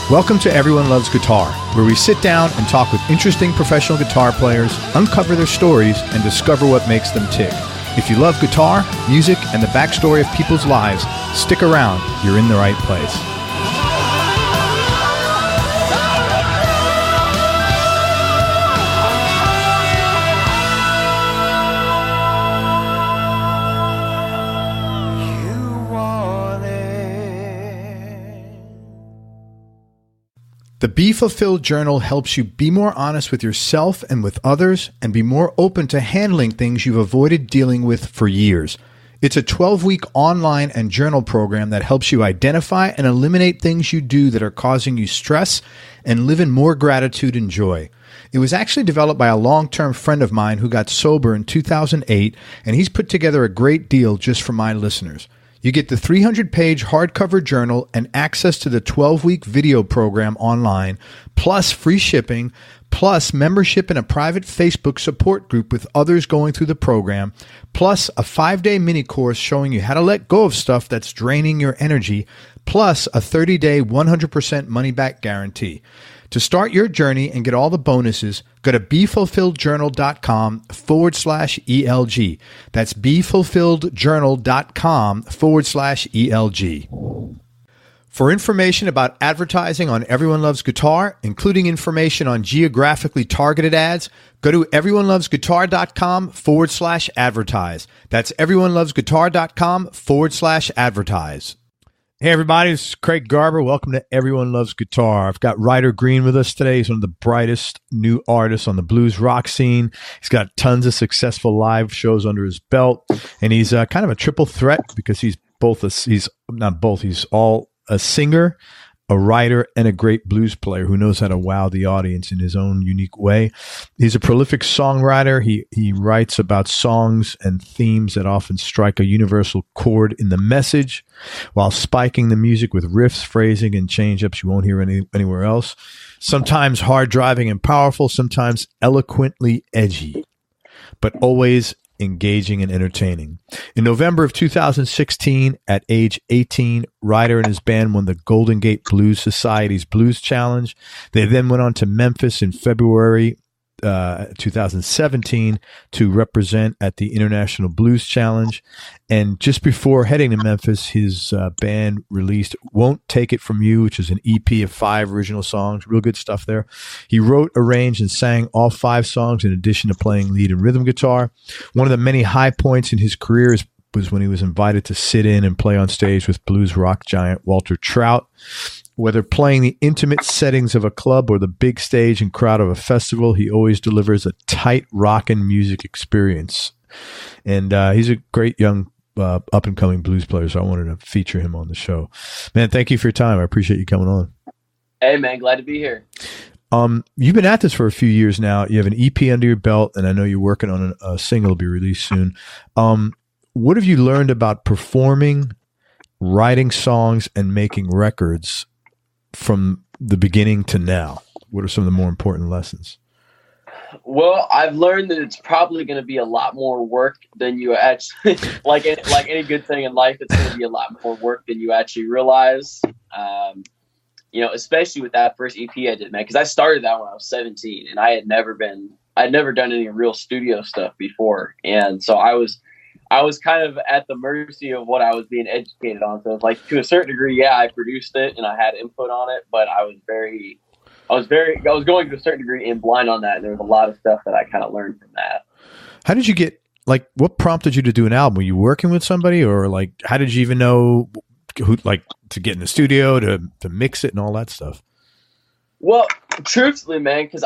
Welcome to Everyone Loves Guitar, where we sit down and talk with interesting professional guitar players, uncover their stories, and discover what makes them tick. If you love guitar, music, and the backstory of people's lives, stick around. You're in the right place. The Be Fulfilled Journal helps you be more honest with yourself and with others and be more open to handling things you've avoided dealing with for years. It's a 12-week online and journal program that helps you identify and eliminate things you do that are causing you stress and live in more gratitude and joy. It was actually developed by a long-term friend of mine who got sober in 2008, and he's put together a great deal just for my listeners. You get the 300-page hardcover journal and access to the 12-week video program online, plus free shipping, plus membership in a private Facebook support group with others going through the program, plus a 5-day mini course showing you how to let go of stuff that's draining your energy, plus a 30-day 100% money-back guarantee. To start your journey and get all the bonuses, go to BeFulfilledJournal.com/ELG. That's BeFulfilledJournal.com/ELG. For information about advertising on Everyone Loves Guitar, including information on geographically targeted ads, go to everyonelovesguitar.com/advertise. That's everyonelovesguitar.com/advertise. Hey everybody, this is Craig Garber. Welcome to Everyone Loves Guitar. I've got Ryder Green with us today. He's one of the brightest new artists on the blues rock scene. He's got tons of successful live shows under his belt, and he's kind of a triple threat because he's all a singer, a writer, and a great blues player who knows how to wow the audience in his own unique way. He's a prolific songwriter. He writes about songs and themes that often strike a universal chord in the message while spiking the music with riffs, phrasing, and change-ups you won't hear anywhere else. Sometimes hard-driving and powerful, sometimes eloquently edgy, but always engaging and entertaining. In November of 2016, at age 18, Ryder and his band won the Golden Gate Blues Society's Blues Challenge. They then went on to Memphis in February 2017 to represent at the International Blues Challenge. And just before heading to Memphis, his band released Won't Take It From You, which is an EP of 5 original songs. Real good stuff there. He wrote, arranged, and sang all 5 songs in addition to playing lead and rhythm guitar. One of the many high points in his career was when he was invited to sit in and play on stage with blues rock giant Walter Trout. Whether playing the intimate settings of a club or the big stage and crowd of a festival, he always delivers a tight rockin' music experience. And he's a great young up-and-coming blues player, so I wanted to feature him on the show. Man, thank you for your time. I appreciate you coming on. Hey, man, glad to be here. You've been at this for a few years now. You have an EP under your belt, and I know you're working on a single to be released soon. What have you learned about performing, writing songs, and making records from the beginning to now? What are some of the more important lessons? Well, I've learned that it's probably going to be a lot more work than you actually, like any good thing in life, it's going to be a lot more work than you actually realize. Especially with that first EP I did, man, because I started that when I was 17 and I'd never done any real studio stuff before. And so I was kind of at the mercy of what I was being educated on. So it's like, to a certain degree, yeah, I produced it and I had input on it, but I was going to a certain degree in blind on that. And there was a lot of stuff that I kind of learned from that. How did you get, what prompted you to do an album? Were you working with somebody, or how did you even know who, to get in the studio, to mix it and all that stuff? Well, truthfully, man, because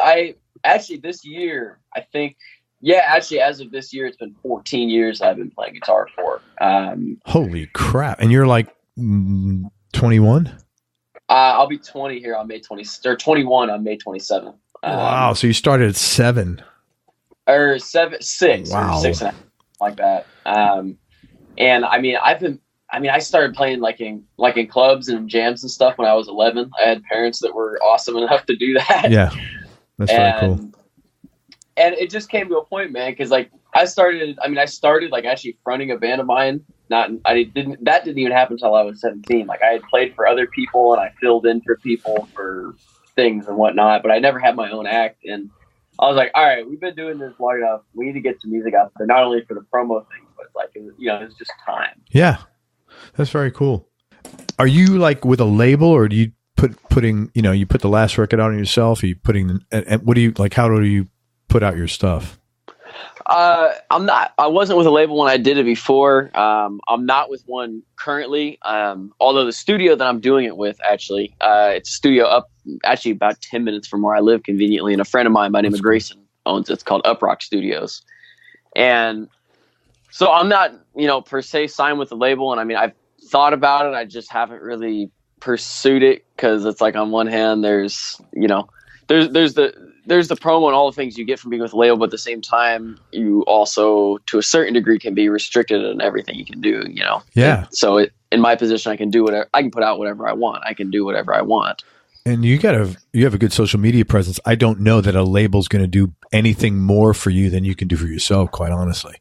this year, I think, as of this year, it's been 14 years I've been playing guitar for. Holy crap. And you're 21? I'll be 20 here on May 20, or 21 on May 27th. Wow. So you started at 7. Or 6, wow. Or 6.5, like that. And I started playing in clubs and jams and stuff when I was 11. I had parents that were awesome enough to do that. Yeah. That's very cool. And it just came to a point, man, because I started actually fronting a band of mine That didn't even happen until I was 17. Like, I had played for other people and I filled in for people for things and whatnot, but I never had my own act. And I was like, all right, we've been doing this long enough. We need to get some music out there, not only for the promo thing, but like, it's just time. Yeah, that's very cool. Are you like with a label, or do you putting you put the last record out on yourself? Are you putting, and what do you like? How do you put out your stuff? I wasn't with a label when I did it before. I'm not with one currently. Although the studio that I'm doing it with, actually, it's a studio up actually about 10 minutes from where I live conveniently. And a friend of mine by the name of Grayson owns it. It's called Uprock Studios. And so I'm not, per se signed with the label. And I mean, I've thought about it. I just haven't really pursued it, because it's like, on one hand, there's the promo and all the things you get from being with a label, but at the same time, you also, to a certain degree, can be restricted in everything you can do, Yeah. And so in my position, I can do whatever, I can put out whatever I want. I can do whatever I want. And you have a good social media presence. I don't know that a label's going to do anything more for you than you can do for yourself, quite honestly.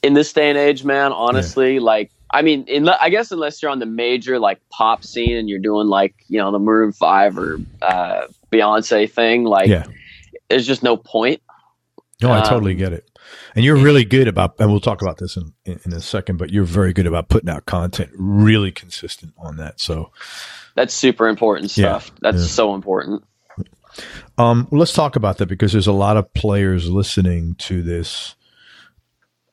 In this day and age, man, honestly, like, I mean, I guess unless you're on the major like pop scene and you're doing like, the Maroon 5 or Beyonce thing, like, there's just no point. No, I totally get it. And you're really good about, and we'll talk about this in a second, but you're very good about putting out content, really consistent on that. So that's super important stuff. That's so important. Let's talk about that, because there's a lot of players listening to this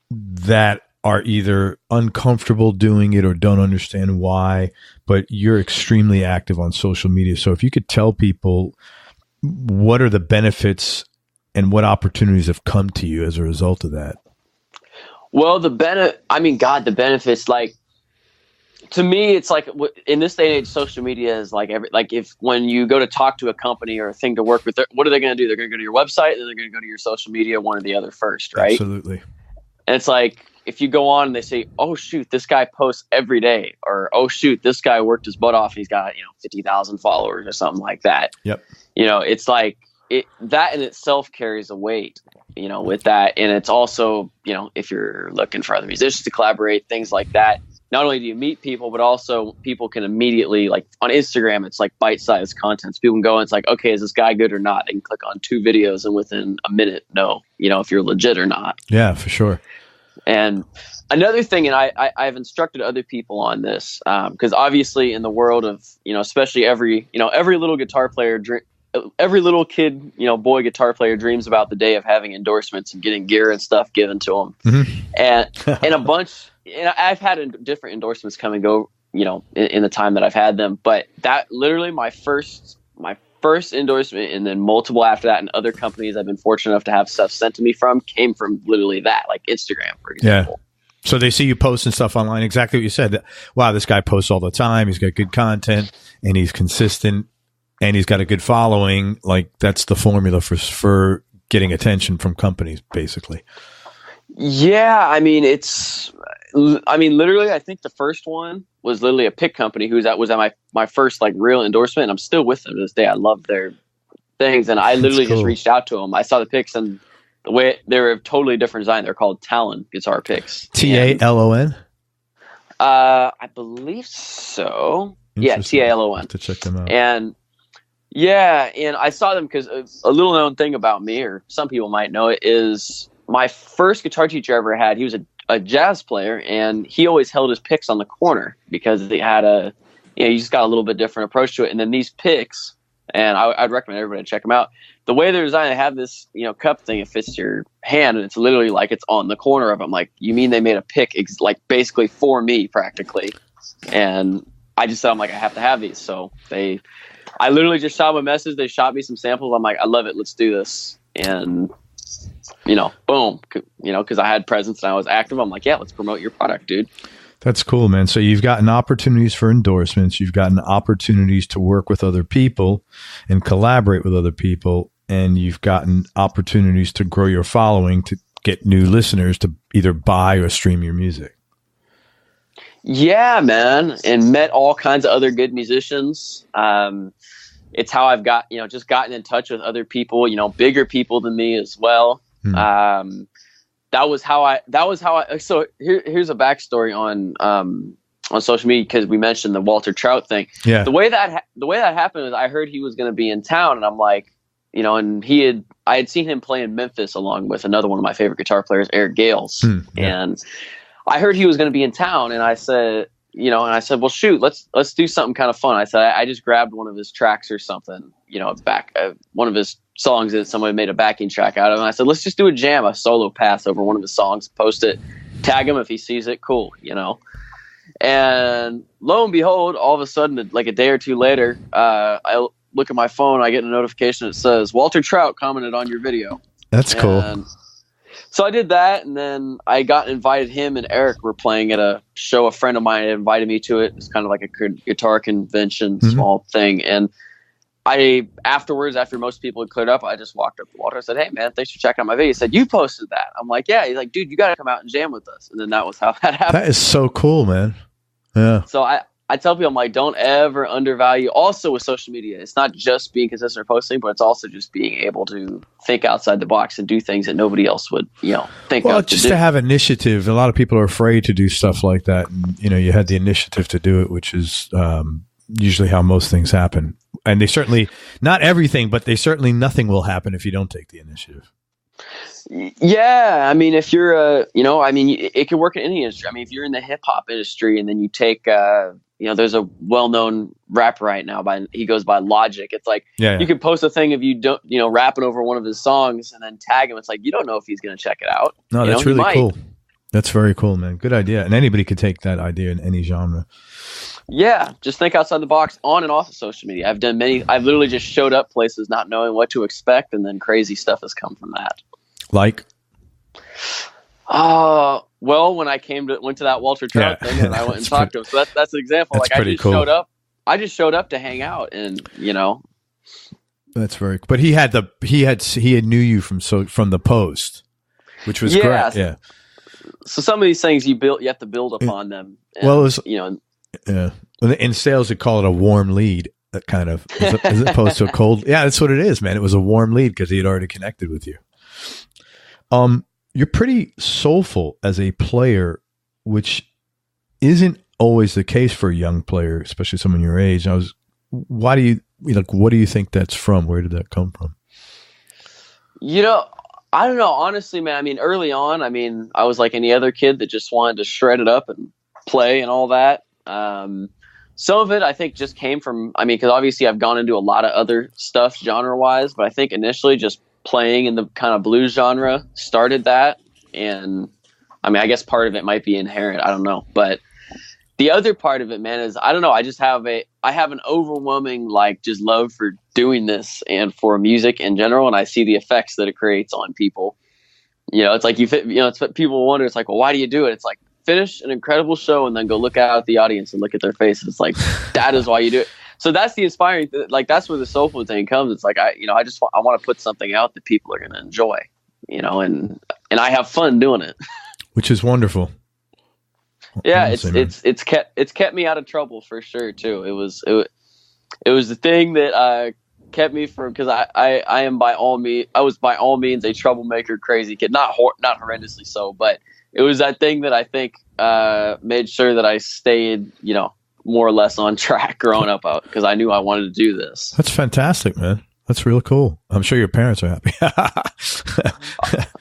that are either uncomfortable doing it or don't understand why, but you're extremely active on social media. So if you could tell people what are the benefits and what opportunities have come to you as a result of that? Well, the benefits, like, to me, it's like in this day and age, social media is like when you go to talk to a company or a thing to work with, what are they going to do? They're going to go to your website, and then they're going to go to your social media, one or the other first, right? Absolutely. And it's like, if you go on and they say, oh, shoot, this guy posts every day, or, oh, shoot, this guy worked his butt off, he's got, 50,000 followers or something like that. Yep. It's like that in itself carries a weight, with that. And it's also, if you're looking for other musicians to collaborate, things like that, not only do you meet people, but also people can immediately, like on Instagram, it's like bite-sized content. So people can go and it's like, okay, is this guy good or not? They can click on 2 videos and within a minute know, if you're legit or not. Yeah, for sure. And another thing, and I've instructed other people on this, because obviously in the world of, especially every little guitar player, every little kid, boy guitar player dreams about the day of having endorsements and getting gear and stuff given to them. Mm-hmm. And a bunch, and I've had different endorsements come and go, in the time that I've had them. But that literally my first endorsement, and then multiple after that, and other companies I've been fortunate enough to have stuff sent to me from, came from literally that, like Instagram, for example. Yeah. So they see you posting stuff online, exactly what you said. Wow, this guy posts all the time. He's got good content, and he's consistent, and he's got a good following. Like, that's the formula for getting attention from companies, basically. Yeah, literally, I think the first one was literally a pick company was at my first like real endorsement. And I'm still with them to this day. I love their things, and I literally just reached out to them. I saw the picks, and the way they were a totally different design. They're called Talon guitar picks. TALON. I believe so. Yeah, TALON. To check them out. And I saw them because a little known thing about me, or some people might know it, is my first guitar teacher I ever had. He was a jazz player, and he always held his picks on the corner because they had you just got a little bit different approach to it. And then these picks, and I'd recommend everybody to check them out. The way they're designed, they have this, cup thing. It fits your hand, and it's literally like it's on the corner of them. Like, you mean they made a pick like basically for me, practically? And I just said, I'm like, I have to have these. So I literally just shot them a message. They shot me some samples. I'm like, I love it. Let's do this. And boom, because I had presence and I was active. I'm like, yeah, let's promote your product, dude. That's cool, man. So you've gotten opportunities for endorsements. You've gotten opportunities to work with other people and collaborate with other people. And you've gotten opportunities to grow your following, to get new listeners to either buy or stream your music. Yeah, man. And met all kinds of other good musicians. It's how I've just gotten in touch with other people, bigger people than me as well. that was how I, so here's a backstory on social media, because we mentioned the Walter Trout thing. Yeah. The way that happened is I heard he was going to be in town, and I'm like, and I had seen him play in Memphis along with another one of my favorite guitar players, Eric Gales. And I heard he was going to be in town, and I said, well, shoot, let's do something kind of fun. I said, I just grabbed one of his tracks or something, one of his songs that somebody made a backing track out of. And I said, let's just do a jam, a solo pass over one of his songs, post it, tag him if he sees it. Cool. And lo and behold, all of a sudden, like a day or two later, I look at my phone, I get a notification that says Walter Trout commented on your video. That's cool. So I did that, and then I got invited. Him and Eric were playing at a show. A friend of mine had invited me to it. It's kind of like a guitar convention, small thing. And afterwards, after most people had cleared up, I just walked up to Walter and said, "Hey, man, thanks for checking out my video." He said, "You posted that?" I'm like, "Yeah." He's like, "Dude, you got to come out and jam with us." And then that was how that happened. That is so cool, man. Yeah. So I tell people, I'm like, don't ever undervalue. Also with social media, it's not just being consistent or posting, but it's also just being able to think outside the box and do things that nobody else would, think well, of. Just to have initiative. A lot of people are afraid to do stuff like that. And, you had the initiative to do it, which is usually how most things happen. And they certainly, not everything, but nothing will happen if you don't take the initiative. Yeah, I mean, if you're it can work in any industry. I mean, if you're in the hip hop industry and then you take, there's a well-known rapper right now he goes by Logic. It's like you could post a thing of you don't, rapping over one of his songs and then tag him. It's like you don't know if he's going to check it out. No, that's really cool. That's very cool, man. Good idea. And anybody could take that idea in any genre. Yeah, just think outside the box on and off of social media. I've literally just showed up places not knowing what to expect, and then crazy stuff has come from that. Like? Well, when I went to that Walter Trout thing, and I went and talked to him. So that's an example. That's like pretty cool. I just showed up to hang out, and That's very. But he had knew you from the post, which was great. Yeah. So some of these things you have to build upon them. And, well, it was, yeah. In sales, they call it a warm lead. That kind of, as opposed to a cold. Yeah, that's what it is, man. It was a warm lead because he had already connected with you. You're pretty soulful as a player, which isn't always the case for a young player, especially someone your age. What do you think that's from? Where did that come from? I don't know. Honestly, man, I mean, early on, I was like any other kid that just wanted to shred it up and play and all that. Some of it, I think, just came from, because obviously I've gone into a lot of other stuff genre-wise, but I think initially just playing in the kind of blues genre started that. And, I guess part of it might be inherent. I don't know. But the other part of it, man, is, I don't know, I have an overwhelming, just love for doing this and for music in general, and I see the effects that it creates on people. It's like it's what people wonder. It's like, well, why do you do it? It's like, finish an incredible show and then go look out at the audience and look at their faces. It's like, that is why you do it. So that's the inspiring, that's where the soulful thing comes. It's like, I want to put something out that people are going to enjoy, and I have fun doing it. Which is wonderful. Yeah, honestly, it's kept me out of trouble for sure too. It was the thing that kept me from, because I was by all means a troublemaker, crazy kid, not horrendously so, but it was that thing that I think made sure that I stayed, more or less on track growing up, because I knew I wanted to do this. That's fantastic, man. That's real cool. I'm sure your parents are happy.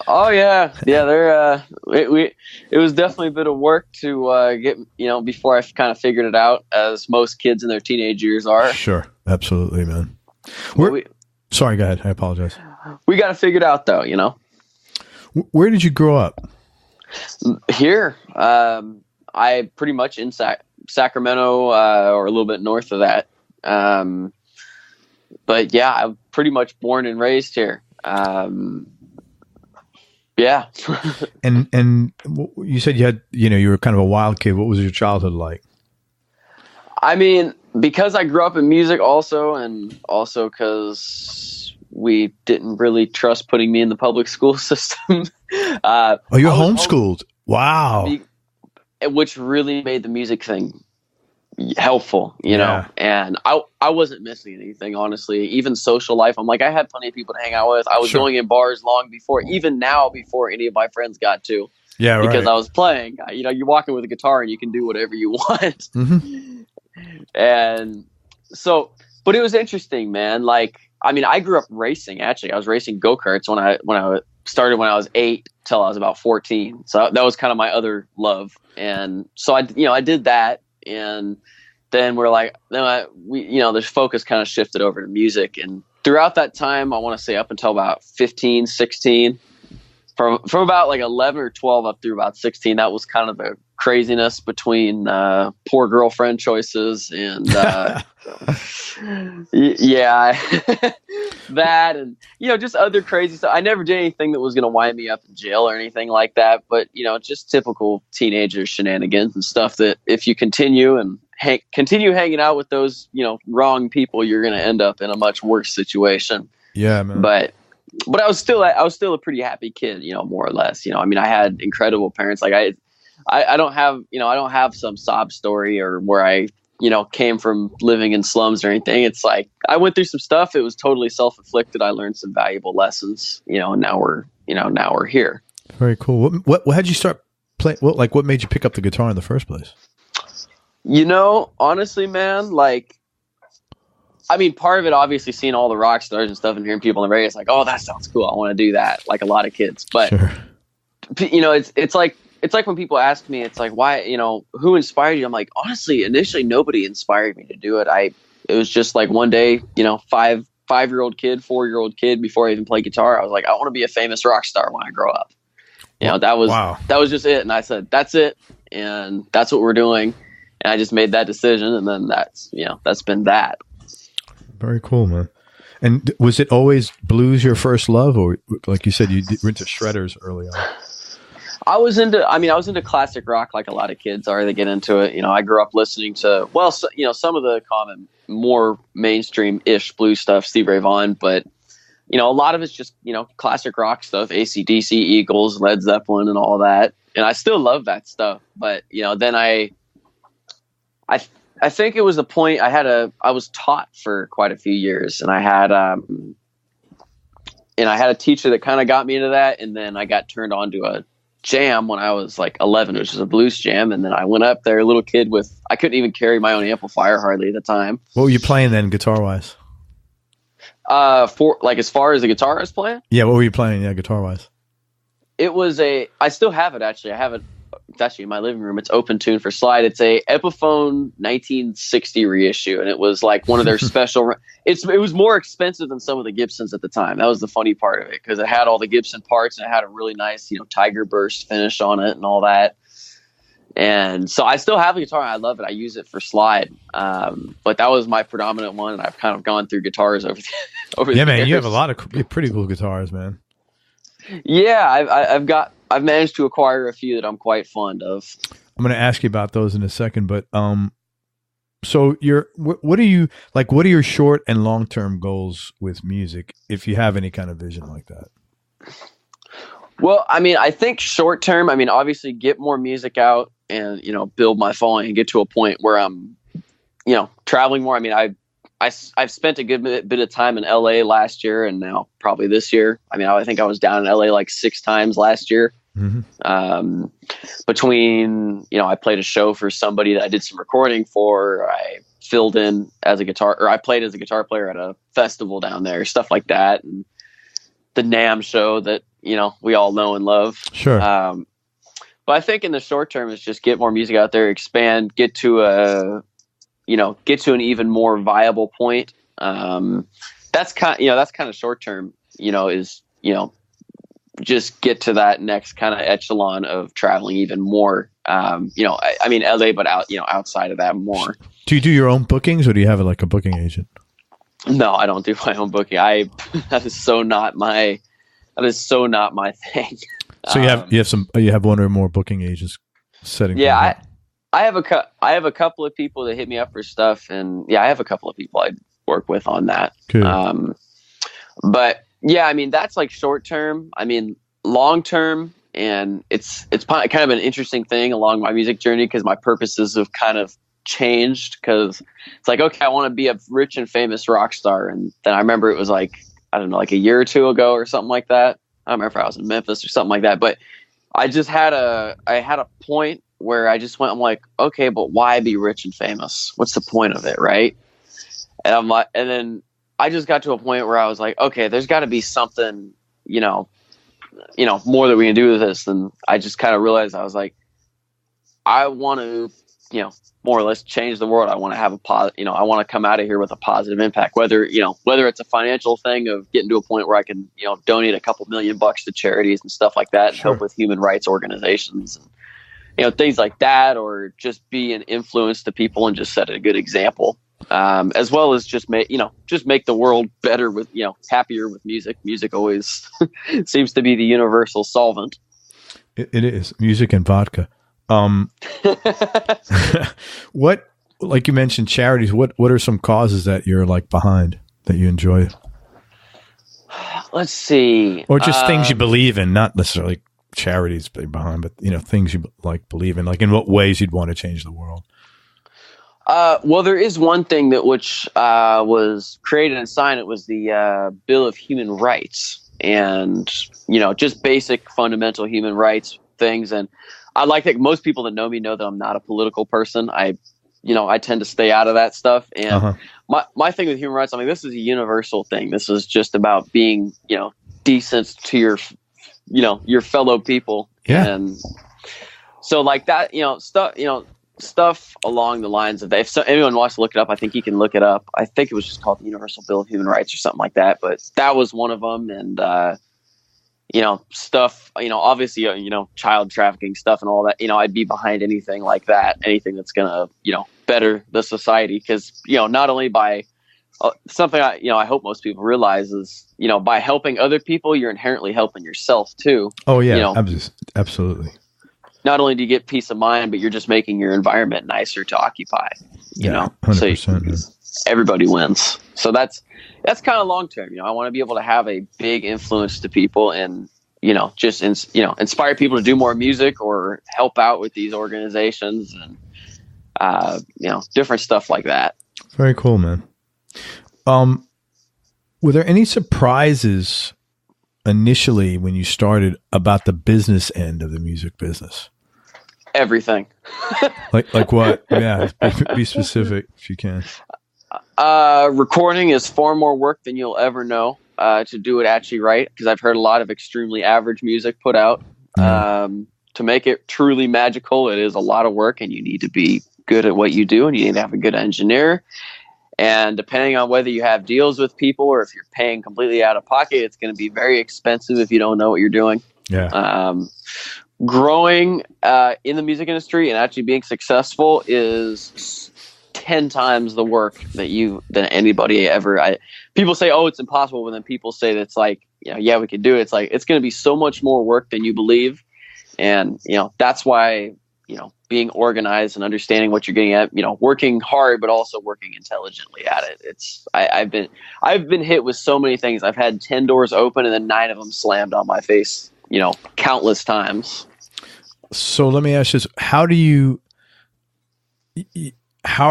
Oh yeah, they're. It was definitely a bit of work to get, before I kind of figured it out, as most kids in their teenage years are. Sure, absolutely, man. Sorry, go ahead. I apologize. We got to figure it out, though. Where did you grow up? Here, I pretty much in Sacramento, or a little bit north of that. But yeah, I'm pretty much born and raised here. Yeah. and you said you were kind of a wild kid. What was your childhood like? Because I grew up in music also, and also because we didn't really trust putting me in the public school system. You're homeschooled. Wow. Which really made the music thing helpful, you know, and I wasn't missing anything, honestly. Even social life, I'm like, I had plenty of people to hang out with. I was going in bars long before, even now, before any of my friends got to. Yeah, right. Because I was playing. You know, you're walking with a guitar and you can do whatever you want. Mm-hmm. And so, but it was interesting, man. Like, I mean, I grew up racing. Actually, I was racing go-karts when I started when I was 8 till I was about 14. So that was kind of my other love. And so I did that. And then we're like, the focus kind of shifted over to music. And throughout that time, I want to say up until about 15, 16, from about like 11 or 12 up through about 16, that was kind of a craziness between poor girlfriend choices and that, and just other crazy stuff. I never did anything that was going to wind me up in jail or anything like that, but just typical teenager shenanigans and stuff that if you continue hanging out with those wrong people, you're going to end up in a much worse situation. Yeah, man. But I was still a pretty happy kid, more or less. I mean, I had incredible parents. Like I don't have some sob story or where I came from living in slums or anything. It's like I went through some stuff. It was totally self-inflicted. I learned some valuable lessons, and now we're here. Very cool. What how'd you start playing? What made you pick up the guitar in the first place? Honestly, man, I mean, part of it, obviously, seeing all the rock stars and stuff and hearing people on the radio, it's like, oh, that sounds cool. I want to do that, like a lot of kids. But, it's like when people ask me, it's like, why, who inspired you? I'm like, honestly, initially, nobody inspired me to do it. It was just like one day, 5-year-old kid, 4-year-old kid, before I even played guitar, I was like, I want to be a famous rock star when I grow up. That was just it. And I said, that's it. And that's what we're doing. And I just made that decision. And then that's been that. Very cool, man. And was it always blues your first love, or like you said, you were into shredders early on? I was into classic rock, like a lot of kids are. They get into it. I grew up listening to some of the common, more mainstream-ish blues stuff, Stevie Ray Vaughan, but a lot of it's just classic rock stuff, AC/DC, Eagles, Led Zeppelin, and all that. And I still love that stuff, but then I think it was the point I was taught for quite a few years, and I had a teacher that kind of got me into that. And then I got turned on to a jam when I was like 11, which was a blues jam. And then I went up there, a little kid I couldn't even carry my own amplifier hardly at the time. What were you playing then, guitar wise? As far as the guitar I was playing? Yeah. What were you playing? Yeah. Guitar wise. It was I still have it actually. I have it. It's actually in my living room. It's open tune for slide. It's a Epiphone 1960 reissue, and it was like one of their special. It was more expensive than some of the Gibsons at the time. That was the funny part of it, because it had all the Gibson parts and it had a really nice, Tiger burst finish on it and all that. And so I still have the guitar. And I love it. I use it for slide. But that was my predominant one, and I've kind of gone through guitars over the years. Man, you have a lot of pretty cool guitars, man. Yeah, I've managed to acquire a few that I'm quite fond of. I'm going to ask you about those in a second, but so what are your short and long-term goals with music, if you have any kind of vision like that? Well, I mean, I think short-term, obviously get more music out and, build my following and get to a point where I'm, traveling more. I mean, I've spent a good bit of time in LA last year, and now probably this year. I think I was down in LA like 6 times last year. Mm-hmm. Between, I played a show for somebody that I did some recording for. I filled in as I played as a guitar player at a festival down there, stuff like that. And the NAMM show that, we all know and love. Sure. But I think in the short term is just get more music out there, expand, get to an even more viable point. That's kind of short term, is, just get to that next kind of echelon of traveling even more. LA, but outside of that more. Do you do your own bookings, or do you have like a booking agent? No, I don't do my own booking. That is so not my thing. So you have one or more booking agents setting. Yeah, I have a couple of people that hit me up for stuff, and I have a couple of people I work with on that. Cool. But yeah, that's like short term. Long term, and it's kind of an interesting thing along my music journey, because my purposes have kind of changed, because it's like, okay, I want to be a rich and famous rock star. And then I remember it was like, I don't know, like a year or two ago or something like that. I don't remember if I was in Memphis or something like that, but I had a point where I just went, I'm like, okay, but why be rich and famous? What's the point of it? Right. And I'm like, and then I just got to a point where I was like, okay, there's got to be something, more that we can do with this. And I just kind of realized, I was like, I want to, more or less change the world. I want to have I want to come out of here with a positive impact, whether it's a financial thing of getting to a point where I can, donate a couple $1,000,000 to charities and stuff like that, and help with human rights organizations and, things like that, or just be an influence to people and just set a good example. As well as just make the world better with, happier with music. Music always seems to be the universal solvent. It is music and vodka. What, like you mentioned, charities, what are some causes that you're like behind that you enjoy? Let's see. Or just things you believe in, not necessarily charities behind, but things you like believe in, like in what ways you'd want to change the world. Well, there is one thing which was created and signed. It was the Bill of Human Rights, and just basic fundamental human rights things. And I like that most people that know me know that I'm not a political person. I tend to stay out of that stuff. And my thing with human rights, I mean, this is a universal thing. This is just about being, decent to your fellow people. Yeah. And so like that, stuff along the lines of that. If anyone wants to look it up, I think you can look it up. I think it was just called the Universal Bill of Human Rights or something like that. But that was one of them. And, stuff, obviously, child trafficking stuff and all that, I'd be behind anything like that, anything that's going to, better the society. Because, not only by something I hope most people realize is, by helping other people, you're inherently helping yourself too. Oh, yeah, absolutely. Not only do you get peace of mind, but you're just making your environment nicer to occupy, 100%, so everybody wins. So that's kind of long term. I want to be able to have a big influence to people and, just, inspire people to do more music or help out with these organizations and, different stuff like that. Very cool, man. Were there any surprises initially when you started about the business end of the music business? Everything. like what? Yeah, be specific if you can. Recording is far more work than you'll ever know to do it actually right, because I've heard a lot of extremely average music put out. To make it truly magical, it is a lot of work, and you need to be good at what you do, and you need to have a good engineer. And depending on whether you have deals with people or if you're paying completely out of pocket, it's going to be very expensive if you don't know what you're doing. Yeah. Growing in the music industry and actually being successful is 10 times the work than anybody ever. People say, oh, it's impossible. But then people say that it's like, yeah, we can do it. It's like, it's going to be so much more work than you believe. And, that's why, being organized and understanding what you're getting at, working hard, but also working intelligently at it. I've been hit with so many things. I've had 10 doors open and then 9 of them slammed on my face, countless times. So let me ask you this. How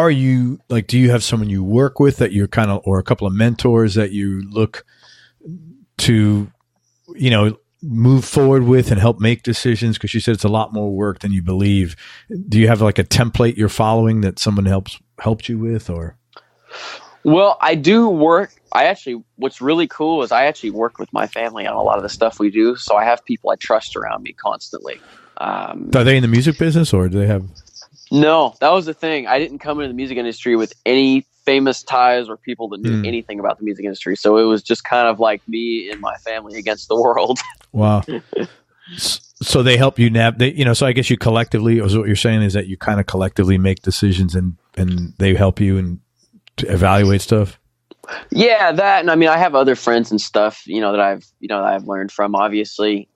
are you, like, do you have someone you work with that you're kind of, or a couple of mentors that you look to, move forward with and help make decisions? Because you said it's a lot more work than you believe. Do you have like a template you're following that someone helped you with, or? Well, I do work. What's really cool is I actually work with my family on a lot of the stuff we do. So I have people I trust around me constantly. Are they in the music business, or do they have? No, that was the thing. I didn't come into the music industry with any famous ties or people that knew anything about the music industry. So it was just kind of like me and my family against the world. Wow. So they help you so I guess you collectively, or what you're saying is that you kind of collectively make decisions and they help you and to evaluate stuff. Yeah, that. And I mean, I have other friends and stuff, that I've learned from, obviously.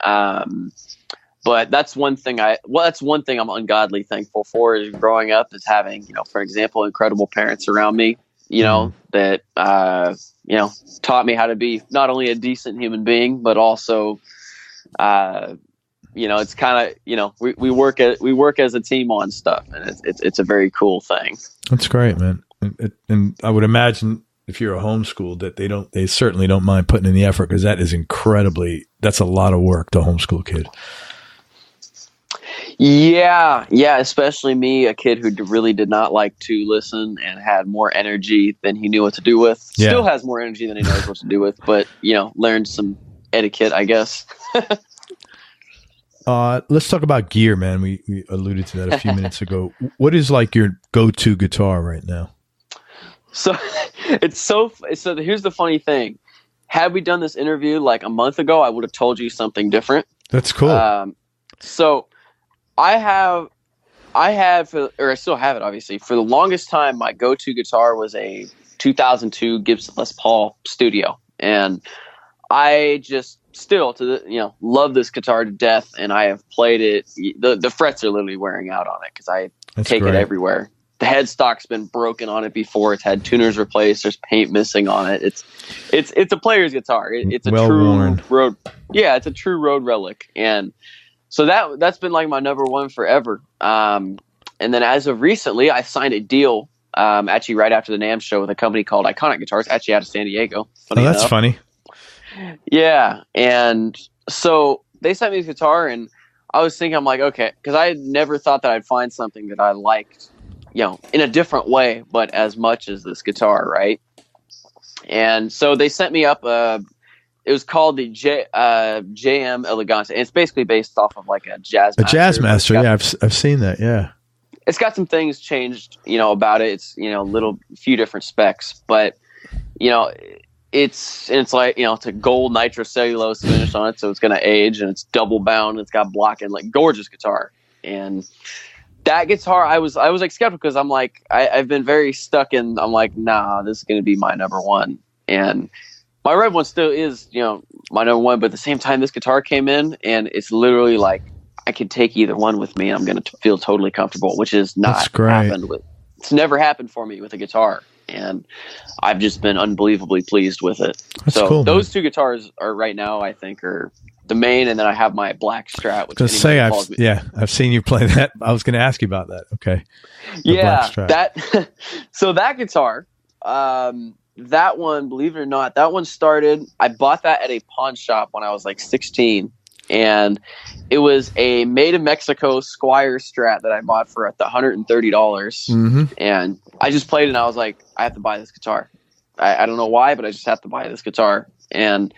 But that's one thing I'm ungodly thankful for is growing up, is having, for example, incredible parents around me, that, taught me how to be not only a decent human being, but also, it's kind of, we work as a team on stuff, and it's a very cool thing. That's great, man. And I would imagine if you're a homeschool that they certainly don't mind putting in the effort, because that's a lot of work to homeschool a kid. Yeah, especially me, a kid who really did not like to listen and had more energy than he knew what to do with. Yeah. Still has more energy than he knows what to do with, but learned some etiquette, I guess. Let's talk about gear, man. We alluded to that a few minutes ago. What is like your go-to guitar right now? So here's the funny thing. Had we done this interview like a month ago, I would have told you something different. That's cool. So I still have it, obviously. For the longest time, my go-to guitar was a 2002 Gibson Les Paul Studio. And I just still love this guitar to death, and I have played it. The frets are literally wearing out on it because I take it everywhere. The headstock's been broken on it before. It's had tuners replaced. There's paint missing on it. It's a player's guitar. It's a true road. Yeah, it's a true road relic. And so that's been like my number one forever. And then as of recently, I signed a deal actually right after the NAMM show with a company called Iconic Guitars, actually out of San Diego. That's funny. Yeah, and so they sent me this guitar, and I was thinking, I'm like, okay, because I had never thought that I'd find something that I liked, in a different way, but as much as this guitar, right? And so they sent me up. It was called the JM Elegante, and it's basically based off of like a Jazz Master. A Jazz Master, yeah, I've seen that, yeah. It's got some things changed, about it. It's few different specs, but it's like it's a gold nitrocellulose finish on it, so it's going to age, and it's double bound. It's got block and like gorgeous guitar. And that guitar, I was like skeptical because I'm like I've been very stuck in. I'm like, nah, this is going to be my number one, and my red one still is my number one. But at the same time, this guitar came in, and it's literally like I could take either one with me, and I'm going to feel totally comfortable, which is not happened with. It's never happened for me with a guitar. And I've just been unbelievably pleased with it. That's cool, those two guitars are right now, I think, are the main, and then I have my black Strat. Which I've seen you play that. I was going to ask you about that. Okay. So that guitar, that one, believe it or not, that one started. I bought that at a pawn shop when I was like 16. And it was a made in Mexico Squire Strat that I bought for $130. Mm-hmm. And I just played it, and I was like, I have to buy this guitar. I don't know why, but I just have to buy this guitar. And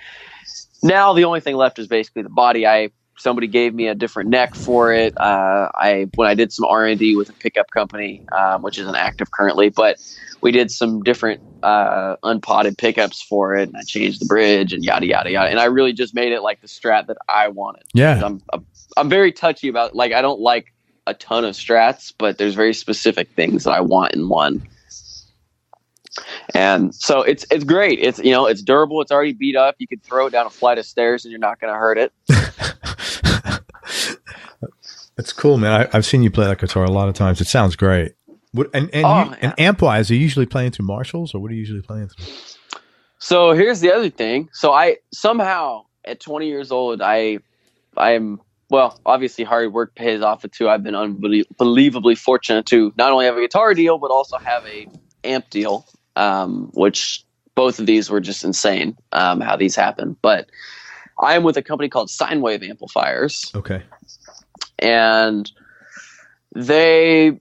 now the only thing left is basically the body. Somebody gave me a different neck for it. When I did some R&D with a pickup company, which isn't active currently, but we did some different unpotted pickups for it, and I changed the bridge and yada yada yada. And I really just made it like the Strat that I wanted. Yeah, I'm very touchy about, like, I don't like a ton of Strats, but there's very specific things that I want in one. And so it's great. It's it's durable. It's already beat up. You could throw it down a flight of stairs and you're not going to hurt it. That's cool, man. I've seen you play that guitar a lot of times. It sounds great. And amp-wise, are you usually playing through Marshalls, or what are you usually playing through? So here's the other thing. So I somehow at 20 years old, I'm obviously hard work pays off it too. I've been unbelievably fortunate to not only have a guitar deal, but also have a amp deal, which both of these were just insane, how these happen. But I am with a company called Sine Wave Amplifiers. Okay. And the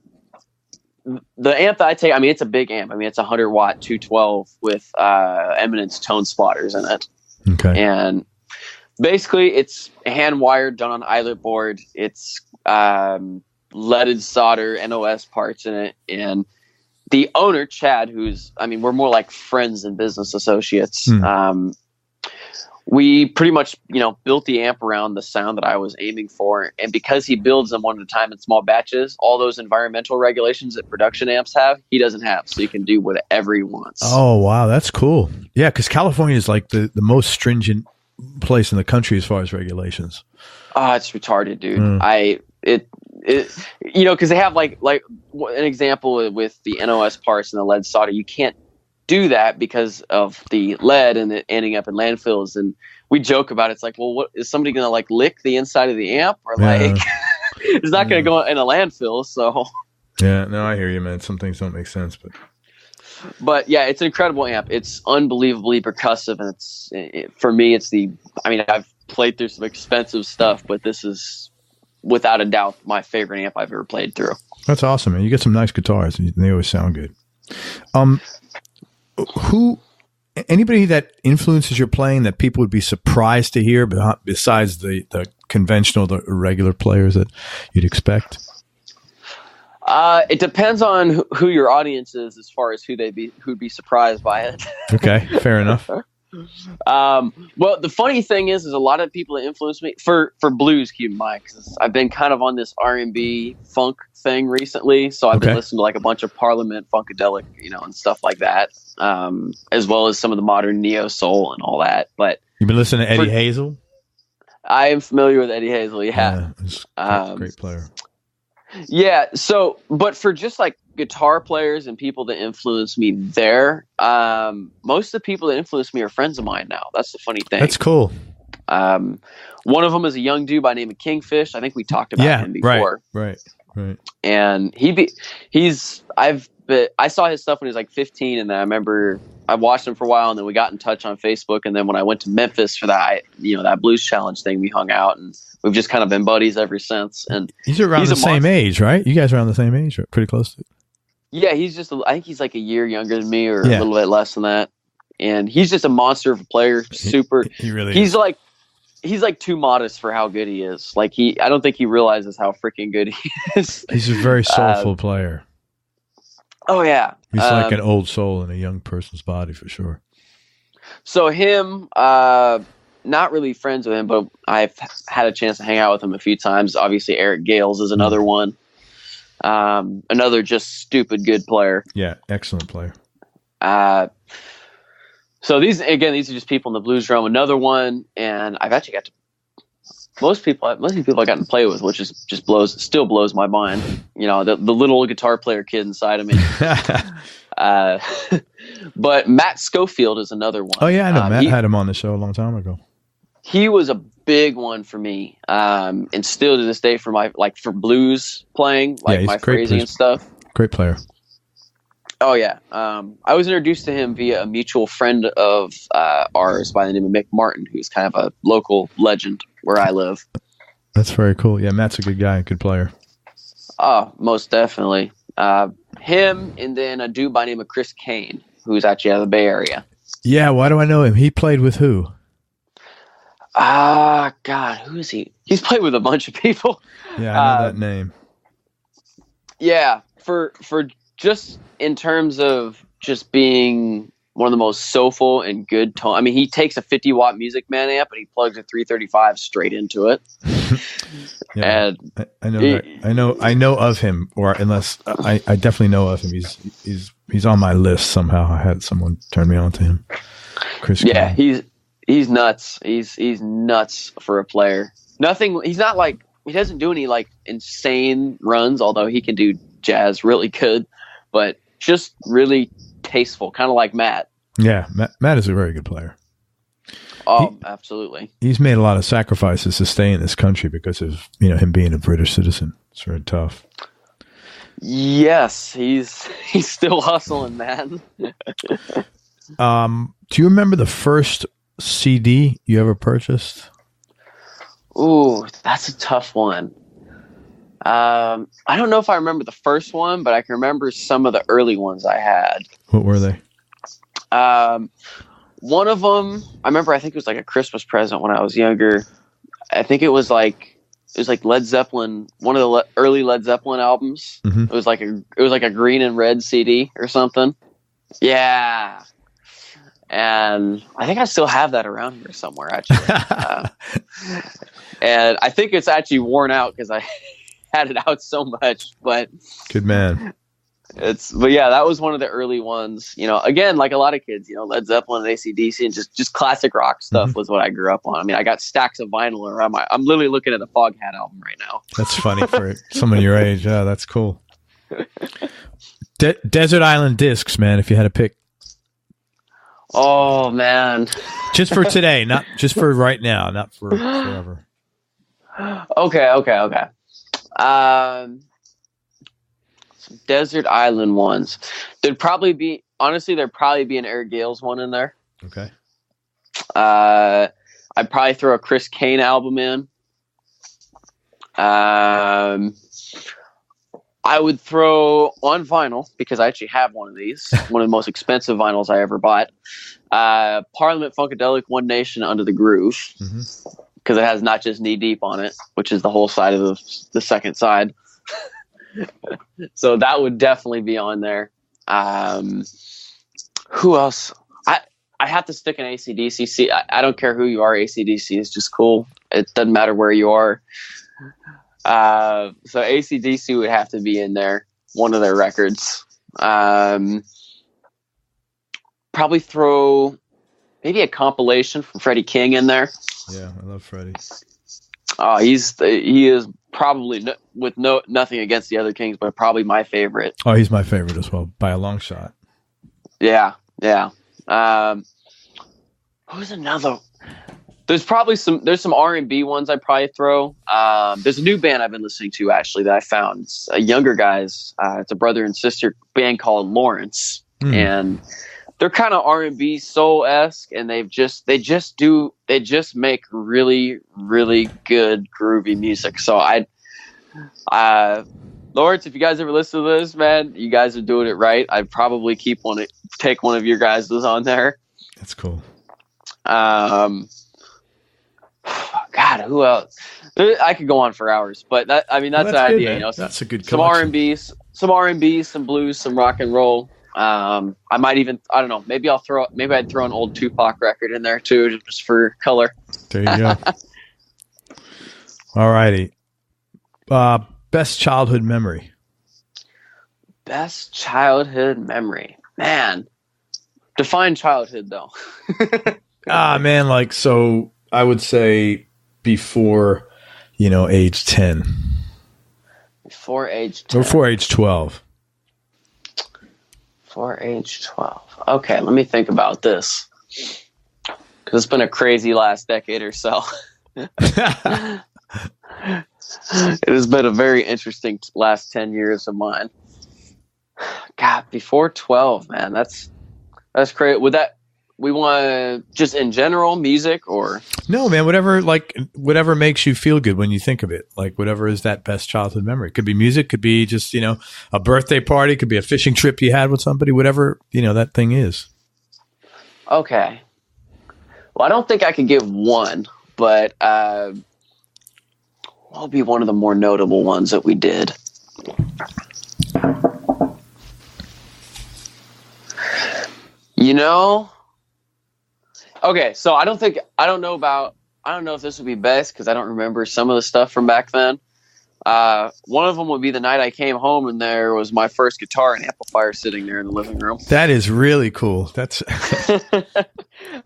amp that I take, it's a big amp. It's 100 watt 212 with Eminence tone spotters in it. Okay. And basically it's hand wired, done on eyelet board. It's leaded solder, NOS parts in it. And the owner, Chad, who's, we're more like friends and business associates. We pretty much, built the amp around the sound that I was aiming for. And because he builds them one at a time in small batches, all those environmental regulations that production amps have, he doesn't have. So he can do whatever he wants. Oh, wow. That's cool. Yeah, because California is like the most stringent place in the country as far as regulations. Oh, it's retarded, dude. Because they have like an example with the NOS parts and the lead solder. You can't do that because of the lead and it ending up in landfills. And we joke about it. It's like, well, what is somebody going to like lick the inside of the amp or like, it's not going to go in a landfill. So yeah, no, I hear you, man. Some things don't make sense, but yeah, it's an incredible amp. It's unbelievably percussive. And for me, I've played through some expensive stuff, but this is without a doubt my favorite amp I've ever played through. That's awesome, man. You get some nice guitars and they always sound good. Anybody that influences your playing that people would be surprised to hear, besides the conventional, the regular players that you'd expect? It depends on who your audience is, as far as who'd be surprised by it. Okay, fair enough. Well, the funny thing is a lot of people that influence me for blues, keep in mind, because I've been kind of on this R&B funk thing recently. So I've been listening to like a bunch of Parliament, Funkadelic, and stuff like that, as well as some of the modern neo soul and all that. But you've been listening to Eddie Hazel? I am familiar with Eddie Hazel. Yeah, he's a great player. Yeah. So, but for just like guitar players and people that influence me there, most of the people that influence me are friends of mine now. That's the funny thing. That's cool. One of them is a young dude by the name of Kingfish. I think we talked about him before. Right. And I saw his stuff when he was like 15, and then I remember I watched him for a while, and then we got in touch on Facebook. And then when I went to Memphis for that, that blues challenge thing, we hung out, and we've just kind of been buddies ever since. And he's around the same age, right? You guys are around the same age, pretty close to it. Yeah, I think he's like a year younger than me, or a little bit less than that. And he's just a monster of a player. Super. He really is. He's like too modest for how good he is. Like I don't think he realizes how freaking good he is. He's a very soulful player. Oh yeah. He's like an old soul in a young person's body for sure. So him, not really friends with him, but I've had a chance to hang out with him a few times. Obviously Eric Gales is another one. Another just stupid good player. Yeah. Excellent player. So these are just people in the blues drum. Another one, and I've actually got to most people I've gotten to play with, which is still blows my mind. The little guitar player kid inside of me. But Matt Schofield is another one. Oh yeah, I know. Matt had him on the show a long time ago. He was a big one for me, and still to this day for my for blues playing, my phrasing and stuff. Great player. Oh yeah, I was introduced to him via a mutual friend of ours by the name of Mick Martin, who's kind of a local legend where I live. That's very cool. Yeah, Matt's a good guy, good player. Oh, most definitely. Him, and then a dude by the name of Chris Kane, who's actually out of the Bay Area. Yeah, why do I know him? He played with who? God, who is he? He's played with a bunch of people. Yeah, I know that name. Yeah, for just in terms of just being one of the most soulful and good tone. I mean, he takes a 50-watt Music Man amp and he plugs a 335 straight into it. Yeah, and I know that. I know of him, or unless I definitely know of him. He's on my list somehow. I had someone turn me on to him. Chris. Yeah, King. he's nuts. He's nuts for a player. He's not like, he doesn't do any like insane runs, although he can do jazz really good, but just really tasteful, kind of like Matt. Yeah, Matt is a very good player. Oh, absolutely. He's made a lot of sacrifices to stay in this country because of him being a British citizen. It's very tough. Yes, he's still hustling, man. Do you remember the first CD you ever purchased? Ooh, that's a tough one. I don't know if I remember the first one, but I can remember some of the early ones I had. What were they? One of them, I think it was like a Christmas present when I was younger. I think it was like Led Zeppelin, one of the early Led Zeppelin albums. Mm-hmm. It was like a green and red CD or something. Yeah. And I think I still have that around here somewhere, actually. And I think it's actually worn out because I had it out so much. But good man. But yeah, that was one of the early ones. Again, like a lot of kids, Led Zeppelin and AC/DC and just classic rock stuff mm-hmm. was what I grew up on. I mean, I got stacks of vinyl around I'm literally looking at the Foghat album right now. That's funny for someone your age. Yeah, that's cool. Desert Island Discs, man. If you had to pick. Oh man. Just for today, not just for right now, not for forever. Okay. Some desert island ones. There'd probably be an Air Gales one in there. Okay. I'd probably throw a Chris Kane album in. I would throw on vinyl, because I actually have one of these, one of the most expensive vinyls I ever bought. Parliament Funkadelic One Nation Under the Groove, because it has Not Just Knee Deep on it, which is the whole side of the second side. So that would definitely be on there. Who else? I have to stick an AC/DC. I don't care who you are. AC/DC is just cool. It doesn't matter where you are. So AC/DC would have to be in there, one of their records. Probably throw maybe a compilation from Freddie King in there. Yeah, I love Freddie. Oh, he is probably nothing against the other Kings, but probably my favorite. Oh, he's my favorite as well, by a long shot. Yeah. Who's another? There's some R&B ones I'd probably throw. There's a new band I've been listening to, actually, that I found. It's younger guys. It's a brother and sister band called Lawrence, and they're kind of R&B soul-esque, and they just make really, really good groovy music. So Lawrence, if you guys ever listen to this, man, you guys are doing it right. I'd probably take one of your guys that's on there. That's cool. God, who else? I could go on for hours, but that's the idea. Good, that's a good some R&B, some blues, some rock and roll. I might even, I don't know, maybe I'd throw an old Tupac record in there too, just for color. There you go. All righty. Best childhood memory. Best childhood memory, man. Define childhood though. Man, so I would say before, age 10. Before age 10. Before age 12. Before age 12. Okay, let me think about this. Because it's been a crazy last decade or so. It has been a very interesting last 10 years of mine. God, before 12, man, that's great. We want just in general music, or no, man, whatever makes you feel good when you think of it, whatever is that best childhood memory. It could be music, could be just, a birthday party, could be a fishing trip you had with somebody, whatever, that thing is. Okay. Well, I don't think I could give one, but what'll be one of the more notable ones that we did? Okay, so I don't know if this would be best, because I don't remember some of the stuff from back then. One of them would be the night I came home and there was my first guitar and amplifier sitting there in the living room. That is really cool. That's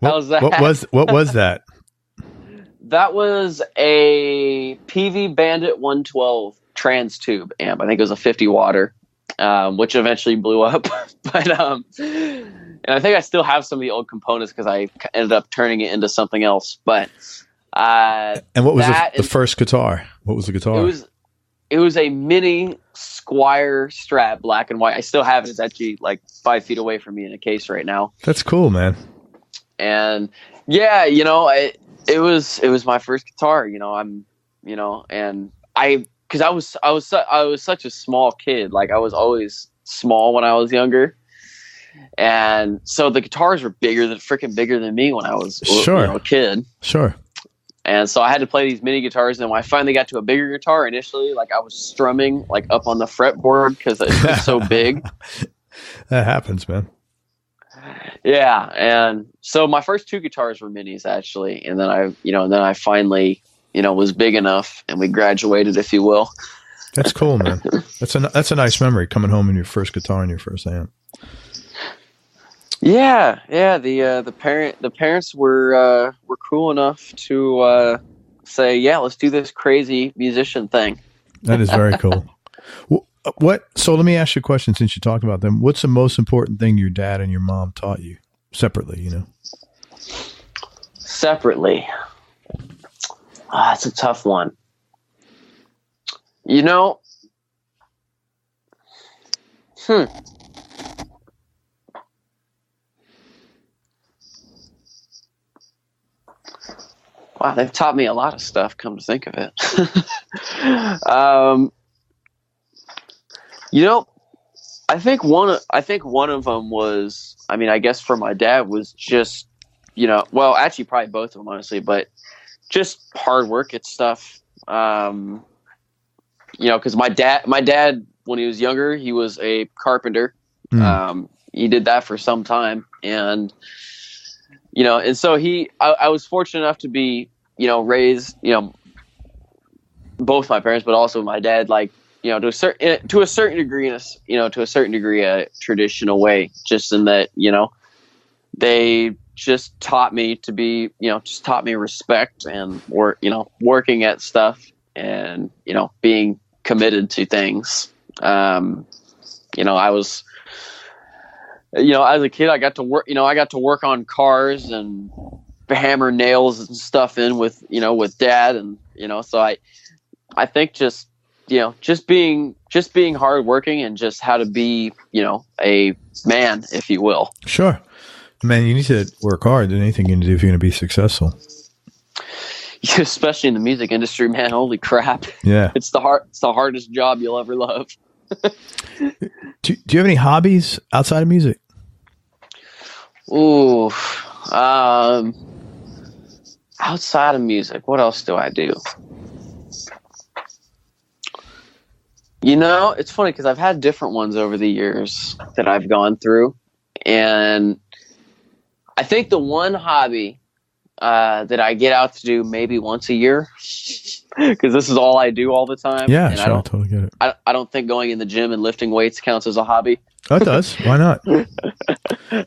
How's that? What was that? That was a PV Bandit 112 trans tube amp. I think it was a 50 watter, which eventually blew up. But and I think I still have some of the old components because I ended up turning it into something else. But and what was the first guitar? What was the guitar? It was a mini Squire Strat, black and white. I still have it. It's actually 5 feet away from me in a case right now. That's cool, man. And yeah, it was my first guitar. And because I was such a small kid. I was always small when I was younger. And so the guitars were bigger than me when I was a kid. Sure. And so I had to play these mini guitars. And when I finally got to a bigger guitar, initially, I was strumming up on the fretboard because it was so big. That happens, man. Yeah. And so my first two guitars were minis, actually. And then I finally, was big enough, and we graduated, if you will. That's cool, man. That's a nice memory, coming home in your first guitar and your first amp. Yeah. The parents were cool enough to say, yeah, let's do this crazy musician thing. That is very cool. So let me ask you a question, since you talked about them. What's the most important thing your dad and your mom taught you? separately, you know? Separately. That's a tough one. You know, Wow, they've taught me a lot of stuff, come to think of it. You know, I think one of them was, I mean, I guess for my dad was just, you know, well, actually probably both of them, honestly, but just hard work at stuff. You know, because my dad, when he was younger, he was a carpenter. He did that for some time, and you know, and so I was fortunate enough to be, you know, raised, you know, both my parents, but also my dad, like, you know, to a certain degree, a traditional way, just in that, you know, they just taught me to be, you know, just taught me respect and working at stuff and, you know, being committed to things. You know, I was, you know, as a kid, I got to work on cars and hammer nails and stuff in with, you know, with dad. And, you know, so I think just, you know, just being hardworking and just how to be, you know, a man, if you will. Sure. Man, you need to work hard in anything you do if you're going to be successful. Yeah, especially in the music industry, man. Holy crap. Yeah. It's the hardest job you'll ever love. Do you have any hobbies outside of music? Ooh, outside of music, what else do I do? You know, it's funny because I've had different ones over the years that I've gone through, and I think the one hobby that I get out to do maybe once a year, because this is all I do all the time. Yeah, and sure, I totally get it. I don't think going in the gym and lifting weights counts as a hobby. Oh, it does. Why not?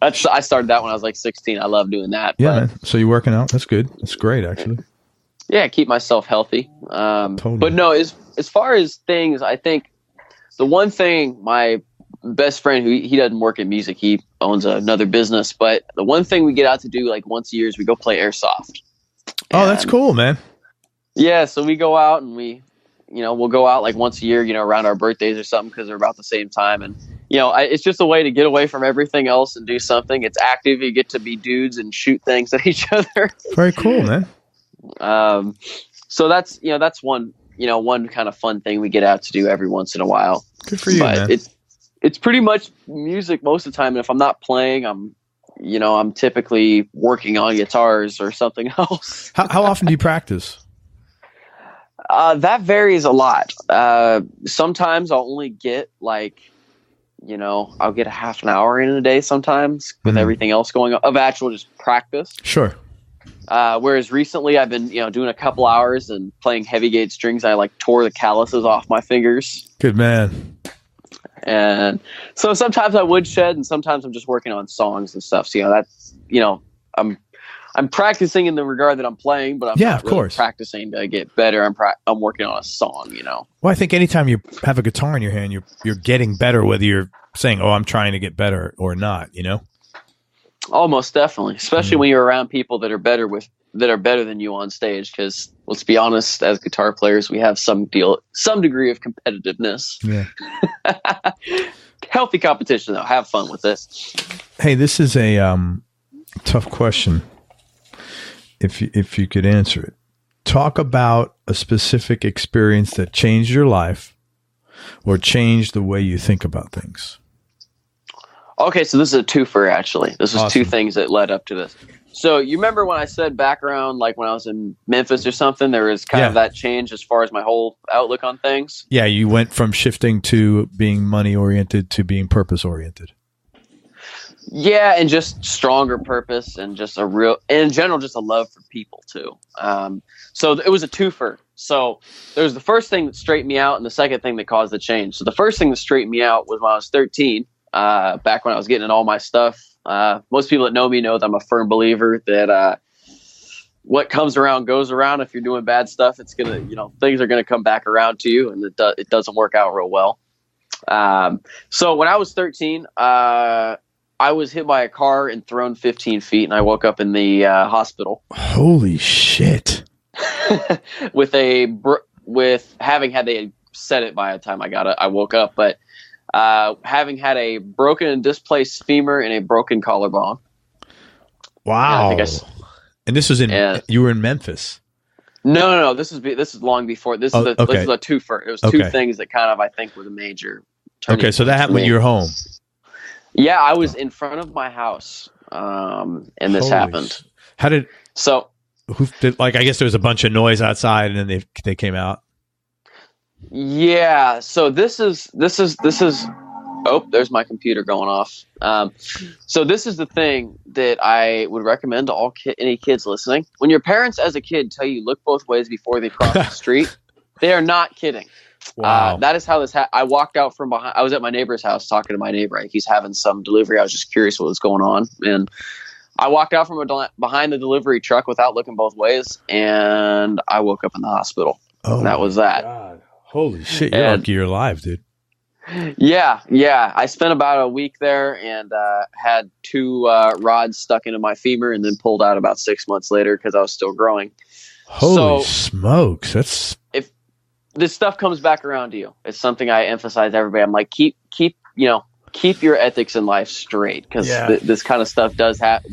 I started that when I was like 16. I love doing that. Yeah, man. So you're working out. That's good. That's great, actually. Yeah, keep myself healthy. Totally. But no, as far as things, I think the one thing my best friend, who he doesn't work in music, he owns another business, but the one thing we get out to do like once a year is we go play airsoft. Oh, that's cool, man. Yeah, so we go out and we'll go out like once a year, you know, around our birthdays or something, because they're about the same time. And, you know, it's just a way to get away from everything else and do something. It's active. You get to be dudes and shoot things at each other. Very cool, man. So that's one kind of fun thing we get out to do every once in a while. Good for you, man. It's pretty much music most of the time. And if I'm not playing, I'm typically working on guitars or something else. How often do you practice? That varies a lot. Sometimes I'll only get I'll get a half an hour in a day sometimes with everything else going on of actual just practice. Sure. Whereas recently I've been, doing a couple hours and playing heavy gauge strings. I tore the calluses off my fingers. Good man. And so sometimes I would shed, and sometimes I'm just working on songs and stuff. So, that's, I'm practicing in the regard that I'm playing, but I'm not really practicing to get better. I'm working on a song, Well, I think anytime you have a guitar in your hand, you're getting better, whether you're saying, "Oh, I'm trying to get better" or not. Almost definitely, especially when you're around people that are better than you on stage. Because let's be honest, as guitar players, we have some degree of competitiveness. Yeah. Healthy competition, though. Have fun with this. Hey, this is a tough question. If you could answer it, talk about a specific experience that changed your life or changed the way you think about things. Okay, so this is a twofer, actually. This was Awesome. Two things that led up to this. So you remember when I said back around, when I was in Memphis or something, there was kind of that change as far as my whole outlook on things? Yeah, you went from shifting to being money-oriented to being purpose-oriented. Yeah, and just stronger purpose and just in general, just a love for people too. So it was a twofer. So there was the first thing that straightened me out and the second thing that caused the change. So the first thing that straightened me out was when I was 13, back when I was getting in all my stuff. Most people that know me know that I'm a firm believer that what comes around goes around. If you're doing bad stuff, it's going to, things are going to come back around to you, and it doesn't work out real well. So when I was 13, I was hit by a car and thrown 15 feet, and I woke up in the hospital. Holy shit! with having had they said it by the time I woke up, but having had a broken and displaced femur and a broken collarbone. Wow! And this was you were in Memphis. No. This is long before. This is a twofer. It was two things that kind of I think were the major. Okay, so that happened when you were home. Yeah, I was in front of my house, and this happened. How did so? Who did, I guess there was a bunch of noise outside, and then they came out. Yeah. So this is. Oh, there's my computer going off. So this is the thing that I would recommend to any kids listening. When your parents as a kid tell you look both ways before they cross the street, they are not kidding. Wow. That is how this I walked out from behind. I was at my neighbor's house talking to my neighbor. He's having some delivery. I was just curious what was going on. And I walked out from behind the delivery truck without looking both ways. And I woke up in the hospital. Oh, and that was that. God. Holy shit. You're lucky you're alive, dude. Yeah. I spent about a week there and had 2 rods stuck into my femur and then pulled out about 6 months later because I was still growing. Holy smokes. That's... If this stuff comes back around to you, it's something I emphasize to everybody. I'm like, keep your ethics in life straight because this kind of stuff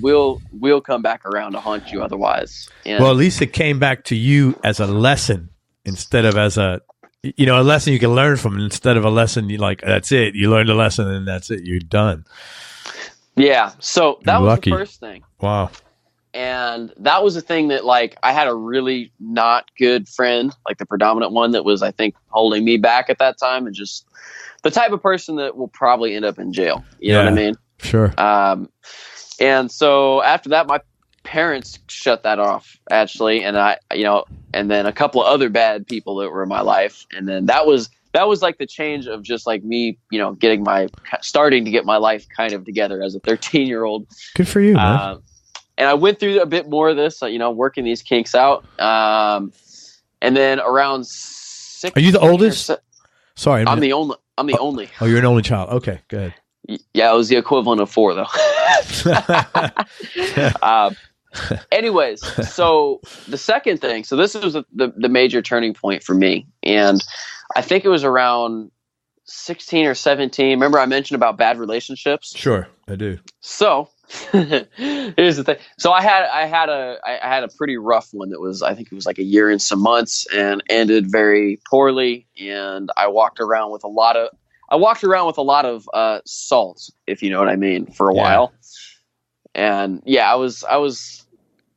will come back around to haunt you otherwise. And, well, at least it came back to you as a lesson instead of as a lesson you can learn from instead of a lesson you like, that's it. You learned a lesson and that's it. You're done. Yeah. So that was lucky. The first thing. Wow. And that was the thing that I had a really not good friend, like the predominant one that was, I think, holding me back at that time and just the type of person that will probably end up in jail. You know what I mean? Sure. And so after that, my parents shut that off actually. And and then a couple of other bad people that were in my life. And then that was like the change of just like me, starting to get my life kind of together as a 13-year-old. Good for you, man. And I went through a bit more of this, working these kinks out. And then around 6. Are you the oldest? Sorry. I'm the only. Oh, you're an only child. Okay, go ahead. Yeah, it was the equivalent of 4, though. Anyways, so the second thing, so this was the major turning point for me. And I think it was around 16 or 17. Remember I mentioned about bad relationships? Sure, I do. So here's the thing. So I had a pretty rough one that was, I think it was like a year and some months and ended very poorly. And I walked around with a lot of salt, if you know what I mean, for a while. And I was,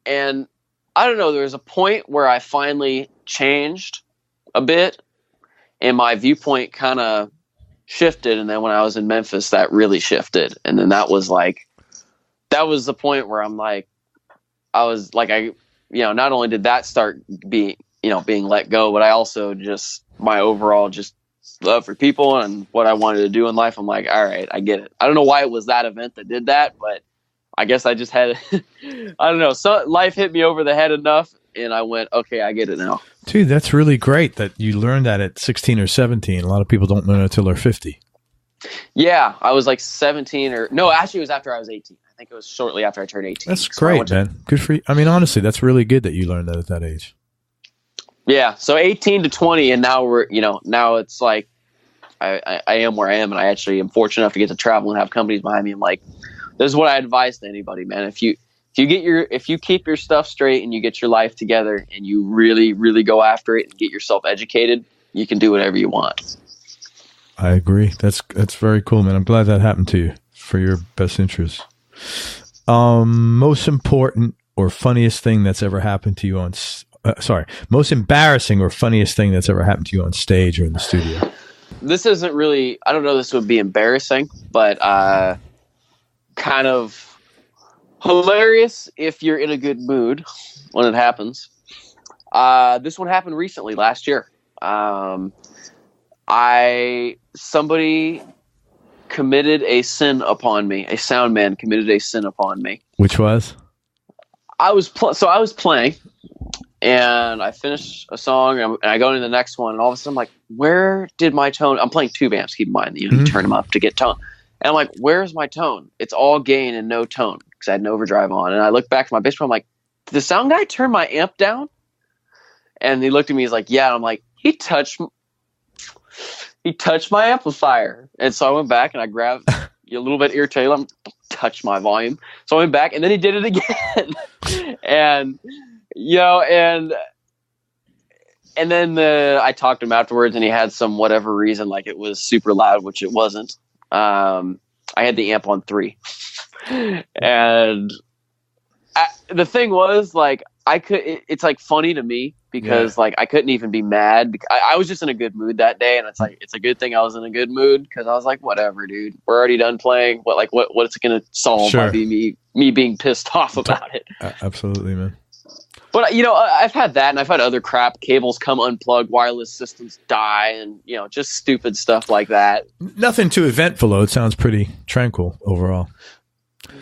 and I don't know, there was a point where I finally changed a bit and my viewpoint kind of shifted. And then when I was in Memphis, that really shifted. And then that was the point where I'm like, I was like, not only did that start being let go, but I also just, my overall just love for people and what I wanted to do in life. I'm like, all right, I get it. I don't know why it was that event that did that, but I guess I just had, I don't know. So life hit me over the head enough and I went, okay, I get it now. Dude, that's really great that you learned that at 16 or 17. A lot of people don't learn it until they're 50. Yeah, I was like 17 no, actually it was after I was 18. I think it was shortly after I turned 18. That's great, man. Good for you. I mean, honestly, that's really good that you learned that at that age. Yeah, so 18 to 20, and now now it's like I am where I am, and I actually am fortunate enough to get to travel and have companies behind me. I'm like, this is what I advise to anybody, man. If you keep your stuff straight and you get your life together and you really, really go after it and get yourself educated, you can do whatever you want. I agree. That's very cool, man. I'm glad that happened to you for your best interest. Most important or funniest thing that's ever happened to you on most embarrassing or funniest thing that's ever happened to you on stage or in the studio? This isn't really, I don't know, this would be embarrassing, but kind of hilarious if you're in a good mood when it happens. This one happened recently, last year. Somebody committed a sin upon me. A sound man committed a sin upon me. Which was? I was playing, and I finished a song, and I go into the next one, and all of a sudden I'm like, where did my tone? I'm playing 2 amps, keep in mind. You turn them up to get tone. And I'm like, where's my tone? It's all gain and no tone because I had an overdrive on. And I look back to my bass player. I'm like, did the sound guy turn my amp down? And he looked at me. He's like, yeah. And I'm like, he touched my amplifier. And so I went back and I grabbed a little bit irritated. I'm touch my volume. So I went back and then he did it again. And then I talked to him afterwards and he had some whatever reason, like it was super loud, which it wasn't. I had the amp on 3 and the thing was like, it's like funny to me because like I couldn't even be mad because I was just in a good mood that day. And it's like, it's a good thing I was in a good mood because I was like, whatever, dude, we're already done playing. What's it going to solve by me being pissed off about it? Absolutely, man. But, I've had that and I've had other crap. Cables come unplugged, wireless systems die, and, just stupid stuff like that. Nothing too eventful, though. It sounds pretty tranquil overall.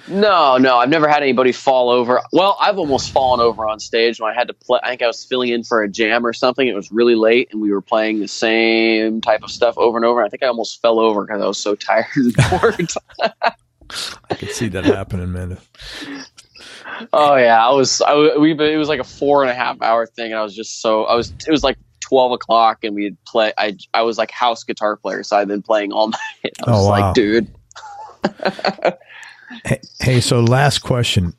No, I've never had anybody fall over. Well, I've almost fallen over on stage when I had to play. I think I was filling in for a jam or something. It was really late and we were playing the same type of stuff over and over. I think I almost fell over because I was so tired and bored. I could see that happening, man. Oh yeah, it was like a 4.5 hour thing, and I was just it was like 12 o'clock, and we'd play. I was like house guitar player, so I'd been playing all night. I was like, dude. Hey, so last question: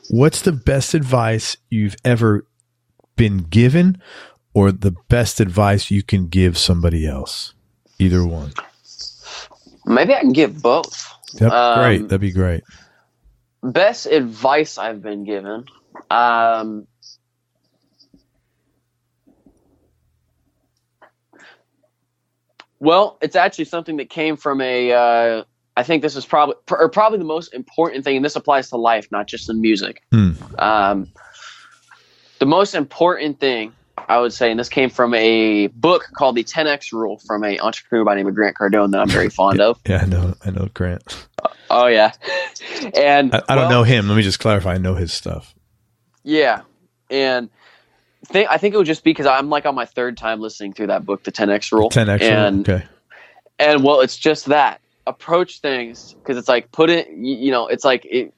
what's the best advice you've ever been given, or the best advice you can give somebody else? Either one. Maybe I can give both. Yep, great. That'd be great. Best advice I've been given. Well, it's actually something that came from I think this is probably the most important thing, and this applies to life, not just in music. The most important thing I would say, and this came from a book called The 10X Rule from an entrepreneur by the name of Grant Cardone that I'm very fond of. Yeah, I know Grant. Oh yeah. And I don't know him. Let me just clarify. I know his stuff. Yeah. And I think it would just be because I'm like on my 3rd time listening through that book, The 10X Rule. 10X Rule. Okay. And well, it's just that approach things because it's like it's like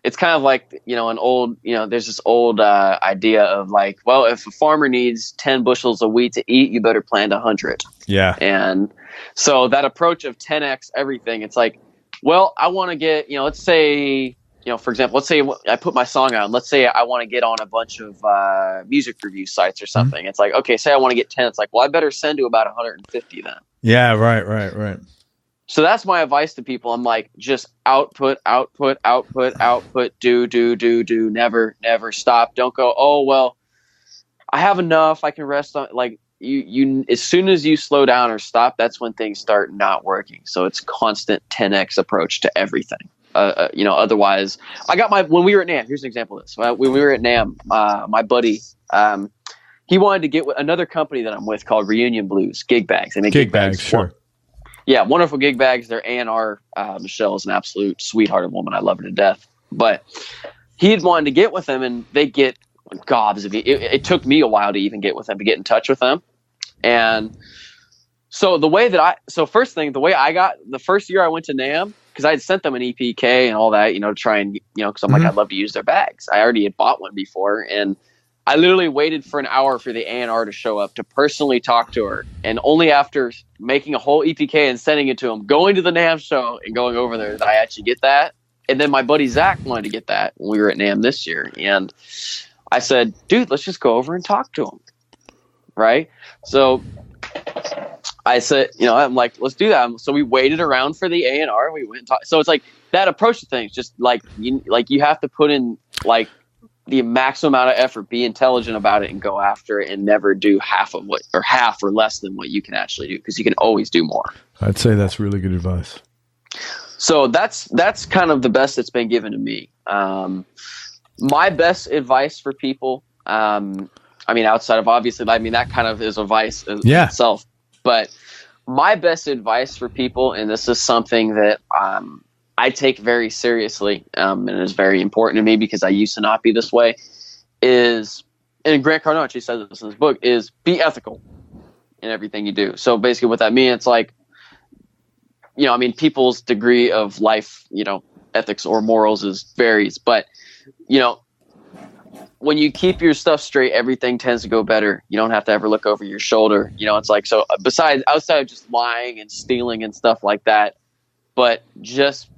it's kind of like, an old, there's this old idea of like, well, if a farmer needs 10 bushels of wheat to eat, you better plant 100. Yeah. And so that approach of 10X everything, it's like, well, I want to get, let's say, for example, let's say I put my song out. Let's say I want to get on a bunch of music review sites or something. Mm-hmm. It's like, okay, say I want to get 10. It's like, well, I better send to about 150 then. Yeah, right. So that's my advice to people. I'm like, just output, do, never stop. Don't go, oh, well, I have enough. I can rest on, like, you as soon as you slow down or stop, that's when things start not working. So it's constant 10X approach to everything. Otherwise I got when we were at NAMM, here's an example of this. When we were at NAMM, my buddy, he wanted to get with another company that I'm with called Reunion Blues gig bags. They make gig bags. Sure. Yeah. Wonderful gig bags. Their A&R, Michelle is an absolute sweethearted woman. I love her to death, but he had wanted to get with them and they get gobs of it took me a while to even get with them, to get in touch with them. And so the way I got the first year I went to NAMM, because I had sent them an EPK and all that, to try and, because I'm like, I'd love to use their bags. I already had bought one before. And I literally waited for an hour for the A&R to show up to personally talk to her. And only after making a whole EPK and sending it to him, going to the NAMM show and going over there, that I actually get that. And then my buddy Zach wanted to get that when we were at NAMM this year. And I said, dude, let's just go over and talk to him. Right. So I said, I'm like, let's do that. So we waited around for the A&R. We went and talked. So it's like that approach to things, just like you have to put in like the maximum amount of effort, be intelligent about it and go after it and never do half or less than what you can actually do. Cause you can always do more. I'd say that's really good advice. So that's kind of the best that's been given to me. My best advice for people, outside of obviously, that kind of is advice itself. But my best advice for people, and this is something that I take very seriously, and is very important to me because I used to not be this way, is, and Grant Cardone actually says this in his book, is be ethical in everything you do. So basically what that means, it's like, you know, I mean, people's degree of life, you know, ethics or morals varies, but you know, when you keep your stuff straight, everything tends to go better. You don't have to ever look over your shoulder. You know, it's like, so besides, outside of just lying and stealing and stuff like that, but just,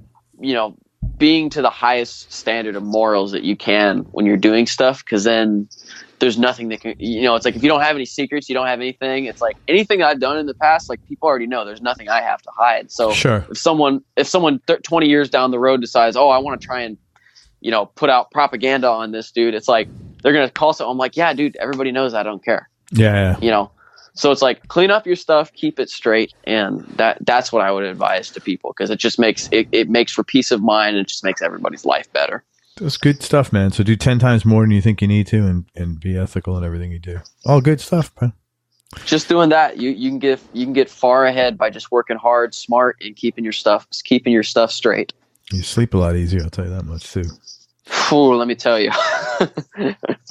you know, being to the highest standard of morals that you can when you're doing stuff. Cause then there's nothing that can, you know, it's like, if you don't have any secrets, you don't have anything. It's like anything I've done in the past, like people already know there's nothing I have to hide. So sure. if someone 20 years down the road decides, oh, I want to try and, you know, put out propaganda on this dude, it's like they're gonna call someone. I'm like, yeah, dude, everybody knows I don't care. Yeah. You know, so it's like clean up your stuff, keep it straight, and that's what I would advise to people, because it just makes it makes for peace of mind, and it just makes everybody's life better. That's good stuff, man. So do 10 times more than you think you need to, and be ethical in everything you do. All good stuff, man. Just doing that, you can get far ahead by just working hard, smart, and keeping your stuff straight. You sleep a lot easier, I'll tell you that much too. Ooh, let me tell you.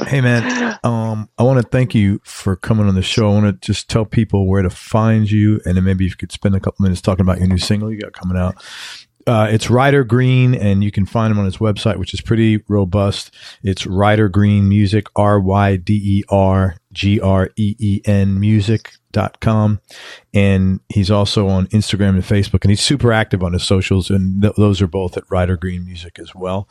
Hey man, I want to thank you for coming on the show. I want to just tell people where to find you, and then maybe you could spend a couple minutes talking about your new single you got coming out. It's Ryder Green, and you can find him on his website, which is pretty robust. It's Ryder Green Music, RYDERGREEN music.com. And he's also on Instagram and Facebook, and he's super active on his socials, and those are both at Ryder Green Music as well.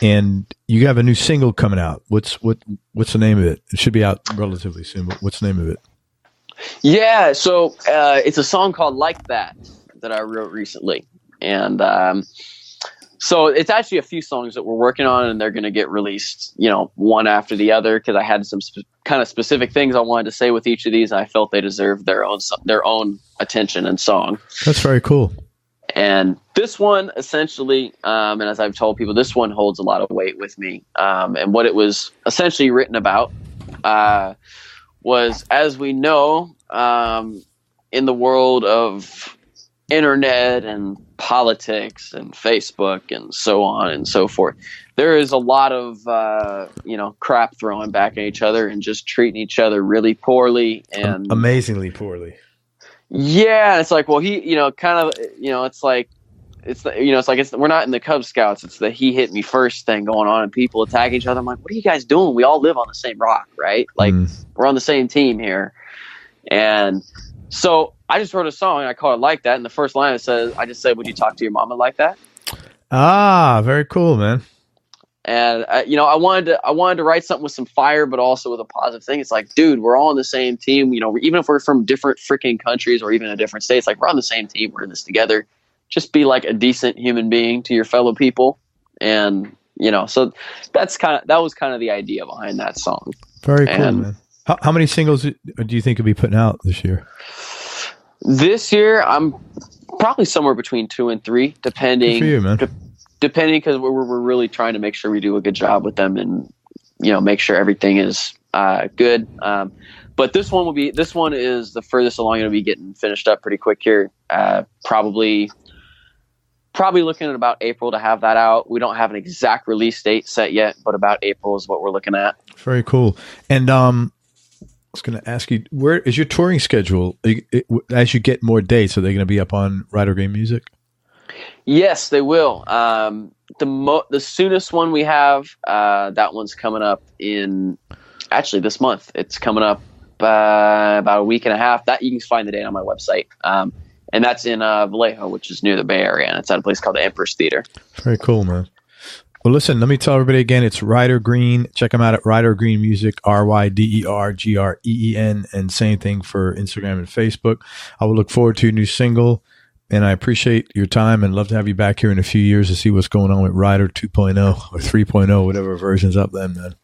And you have a new single coming out. What's the name of it? It should be out relatively soon, but what's the name of it? Yeah, so it's a song called Like That I wrote recently. And so it's actually a few songs that we're working on, and they're going to get released, you know, one after the other, because I had some kind of specific things I wanted to say with each of these. And I felt they deserved their own attention and song. That's very cool. And this one essentially, and as I've told people, this one holds a lot of weight with me. And what it was essentially written about was, as we know, in the world of internet and politics and Facebook and so on and so forth, there is a lot of crap throwing back at each other and just treating each other really poorly, and amazingly poorly. Yeah, it's like, well, we're not in the Cub Scouts. It's the he hit me first thing going on, and people attacking each other. I'm like, what are you guys doing? We all live on the same rock, right? Like we're on the same team here. And so I just wrote a song, and I called it Like That. And the first line I just said, would you talk to your mama like that? Ah, very cool, man. And I wanted to write something with some fire, but also with a positive thing. It's like, dude, we're all on the same team. You know, even if we're from different freaking countries or even in different states, like we're on the same team. We're in this together. Just be like a decent human being to your fellow people. And, you know, so that was kind of the idea behind that song. Very cool, man. How many singles do you think you'll be putting out this year? This year, I'm probably somewhere between 2 and 3, depending. Good for you, man. Depending, because we're really trying to make sure we do a good job with them, and make sure everything is good. But this one is the furthest along. It'll be getting finished up pretty quick here. Probably looking at about April to have that out. We don't have an exact release date set yet, but about April is what we're looking at. Very cool. And I was going to ask you, where is your touring schedule as you get more dates? Are they going to be up on Ryder Green Music? Yes, they will. The soonest one we have, that one's coming up in actually this month. It's coming up about a week and a half. That you can find the date on my website. And that's in Vallejo, which is near the Bay Area, and it's at a place called the Empress Theater. Very cool, man. Well, listen, let me tell everybody again, it's Ryder Green. Check them out at Ryder Green Music, RYDERGREEN, and same thing for Instagram and Facebook. I will look forward to your new single, and I appreciate your time and love to have you back here in a few years to see what's going on with Ryder 2.0 or 3.0, whatever version's up then, man.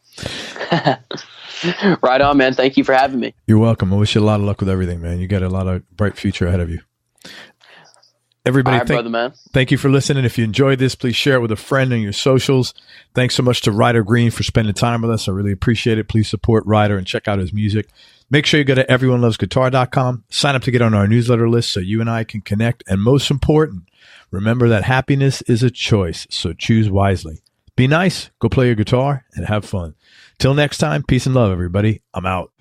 Right on, man. Thank you for having me. You're welcome. I wish you a lot of luck with everything, man. You got a lot of bright future ahead of you. Everybody, brother, man. Thank you for listening. If you enjoyed this, please share it with a friend on your socials. Thanks so much to Ryder Green for spending time with us. I really appreciate it. Please support Ryder and check out his music. Make sure you go to everyonelovesguitar.com. Sign up to get on our newsletter list so you and I can connect. And most important, remember that happiness is a choice, so choose wisely. Be nice, go play your guitar, and have fun. Till next time, peace and love, everybody. I'm out.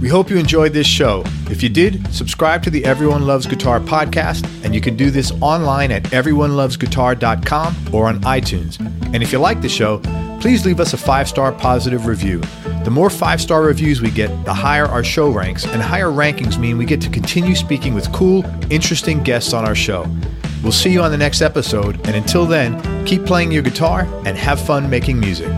We hope you enjoyed this show. If you did, subscribe to the Everyone Loves Guitar podcast, and you can do this online at everyonelovesguitar.com or on iTunes. And if you like the show, please leave us a 5-star positive review. The more 5-star reviews we get, the higher our show ranks, and higher rankings mean we get to continue speaking with cool, interesting guests on our show. We'll see you on the next episode, and until then, keep playing your guitar and have fun making music.